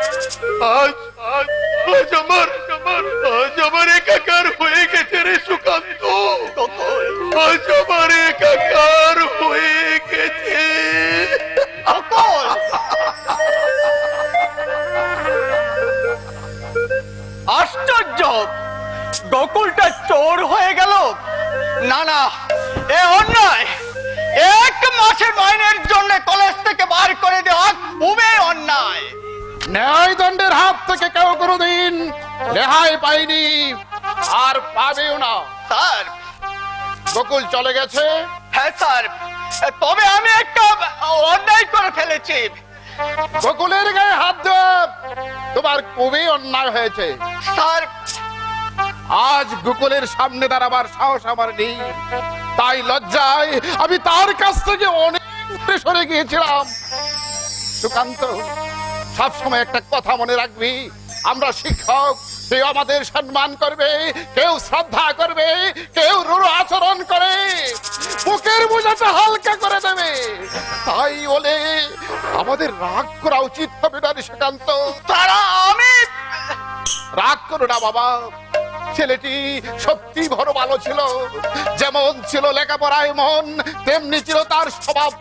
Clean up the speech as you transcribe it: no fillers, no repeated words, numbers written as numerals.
আজ আজ আজ আমার একাকার হয়ে গেছে রে সুকান্ত। আজ আমার একাকার হয়ে গেছে। আশ্চর্য, গোকুলটা চোর হয়ে গেল। না না, এ অন্যায়। 1 মাসের মাইনের জন্য কলেজ থেকে বার করে দেওয়া খুবই অন্যায়। ন্যায় দণ্ডের হাত থেকে কেউ কোনোদিন রেহাই পায়নি, আর পাবেও না। স্যার, গোকুল চলে গেছে। হ্যাঁ স্যার, তবে আমি একটা অন্যায় করে ফেলেছি। গোকুলের গায়ে হাত দেওয়া তোমার খুবই অন্যায় হয়েছে। স্যার, আজ গোকুলের সামনে দাঁড়াবার সাহস আমার নেই, তাই লজ্জায় আমি তার কাছ থেকে অনেক দূরে সরে গিয়েছিলাম। সুকান্ত, সবসময় একটা কথা মনে রাখবি, আমরা শিক্ষক, কেউ আমাদের সম্মান করবে, কেউ শ্রদ্ধা করবে, কেউ রূঢ় আচরণ করে বুকের বোঝাটা হালকা করে দেবে। তাই বলে আমাদের রাগ করা উচিত হবে না রে সুকান্ত। তারা আমি রাগ করো না বাবা, ছেলেটি সত্যি বড় ভালো ছিল। যেমন ছিল লেখাপড়ায় মন, তেমনি ছিল তার স্বভাব।